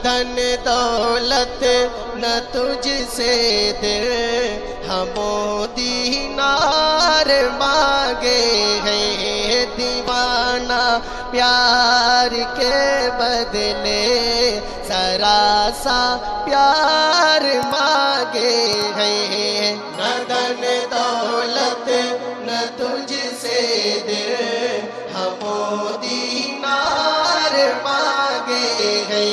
دھن دولت نہ تجھ سے درہم و دینار مانگے ہیں، دیوانہ پیار کے بدلے ذرا سا پیار مانگے ہیں، نہ دھن دولت نہ تجھ سے درہم و دینار مانگے ہیں،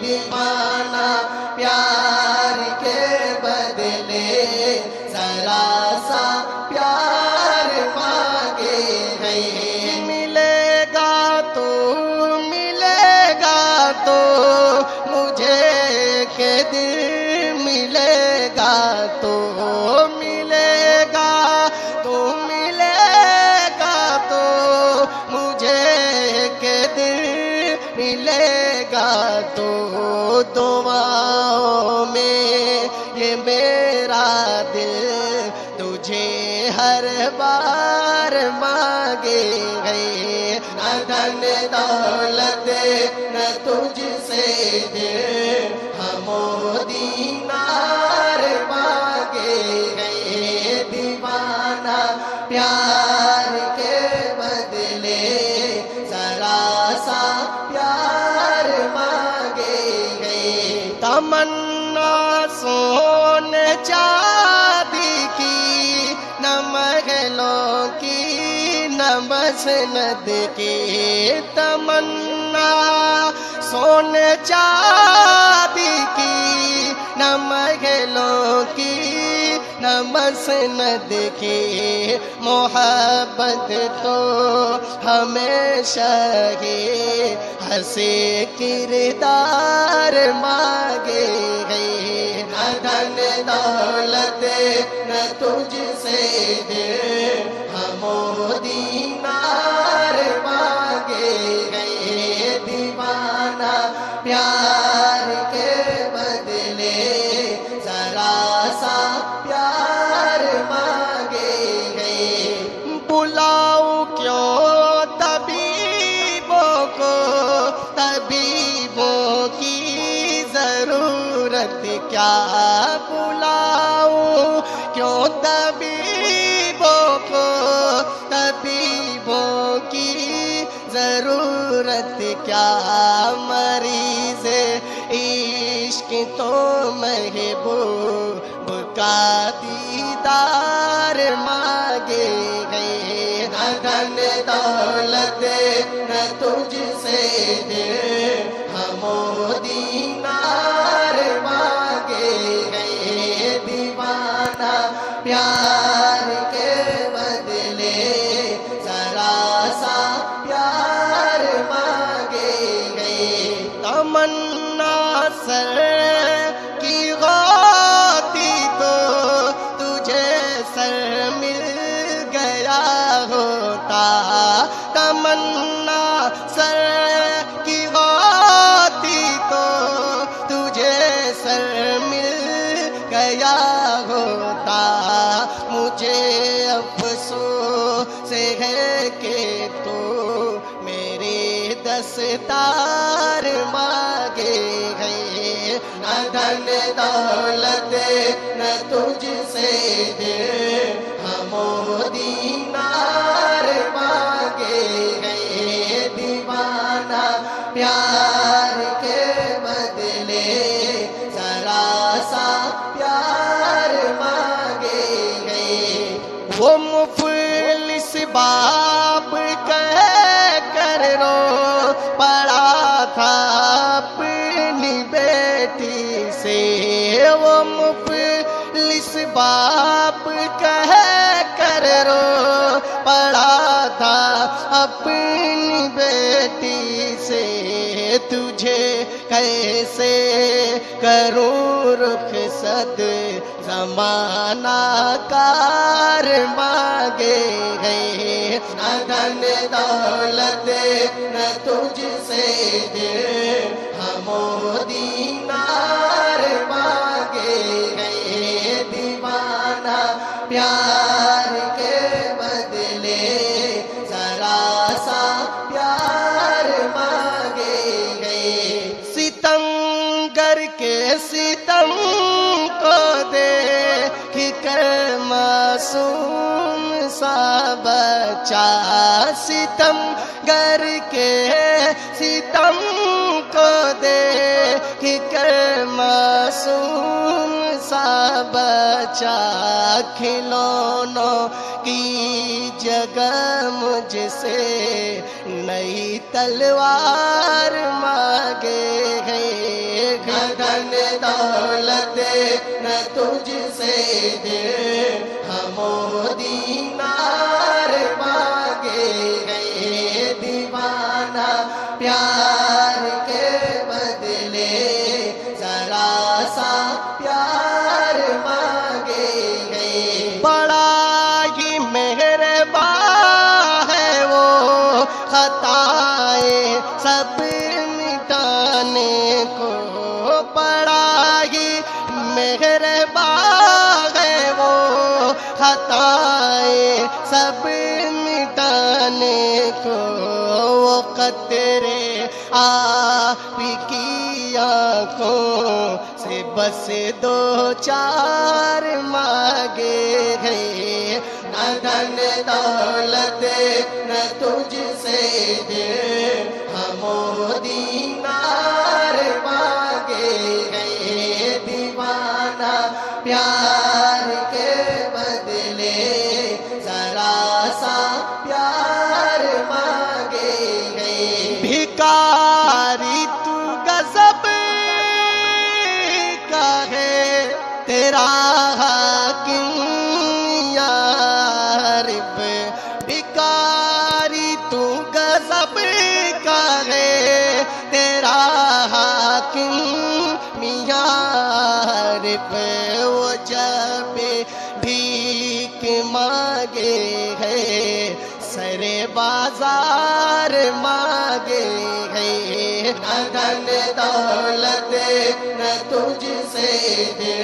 دیوانہ پیار کے بدلے ذرا سا پیار مانگے ہیں، ملے گا تو مجھے کہ دل ملے گا تو ملے گا تو مجھے کہ دل ملے گا تو دعاؤں میں یہ میرا دل تجھے ہر بار مانگے گئے، نہ دھن دولت نہ تجھ سے درہم و دینار مانگے گئے، دیوانہ پیار کے بدلے ذرا سا پیار مانگے گئے، تمنا سونے چاندی کی نہ محلوں کی نہ مسند کی، تمنا سونے چاندی کی نہ محلوں کی نہ مسند کی، محبت تو ہمیشہ ہی ہنسی کردار مانگے گئے، نہ دھن دولت نہ تجھ سے درہم و دینار مانگے گئے، دیوانہ پیار کے بدلے ذرا سا پیار مانگے گئے، بلاؤ کیوں طبیبوں کو، طبیبوں کی ضرورت کیا، بلاؤ کیوں طبیبوں کو، طبیبوں کی ضرورت کیا، مریض عشق تو محبوب کا دیدار مانگے گئے، نہ دھن دولت نہ تجھ سے درہم و دینار مانگے گئے، دیوانہ پیار کے بدلے ذرا سا پیار مانگے گئے، تمنا سر کی غوطی تو تجھے سر مل گیا ہوتا، تمنا سر کی غوطی تو تجھے سر مل گیا ہوتا، مجھے افسوس ہے کہ تو میری دستار مانگے گئے، نہ دھن دولت نہ تجھ سے درہم و دینار مانگے گئے، دیوانہ پیار کے بدلے ذرا سا پیار مانگے گئے، وہ مفلس باپ کہہ کر رو پڑا تھا اپنی بیٹی سے، وہ مفلس باپ کہہ کر رو پڑا تھا اپنی بیٹی سے، تجھے کیسے کروں رخصت زمانہ کار مانگے گئے، نہ دھن دولت نہ تجھ سے درہم و دینار مانگے گئے، دیوانہ پیار کے بدلے ذرا سا پیار مانگے گئے، ستم معصوم سا بچہ ستم گر کے ستم کو دیکھ کر معصوم سا بچہ کھلونوں کی جگہ مجھ سے نئی تلوار مانگے ہے، دھن دولت نہ تجھ سے دے ہم و دینار مانگے گئے، دیوانہ پیار کے بدلے ذرا سا پیار مانگے گئے۔ بڑا ہی مہربان ہے وہ خطائیں سب مٹانے کو، بڑا ہی مہربان ہے وہ خطائیں سب مٹانے کو، وہ قطرے آپ کی آنکھوں سے بس دو چار مانگے ہیں، نہ دھن دولت نہ تجھ سے دے ہم و دینار مانگے ہیں، دیوانہ پیار کے بدلے ذرا سا پیار مانگے ہیں۔ بھکاری تو غضب کا ہے تیرا حاکم یا رب، بھکاری تو غضب کا ہے تیرا حاکم یا رب، وہ جب بھیک مانگے ہے سر بازار مانگے ہے، نہ دھن دولت نہ تجھ سے دے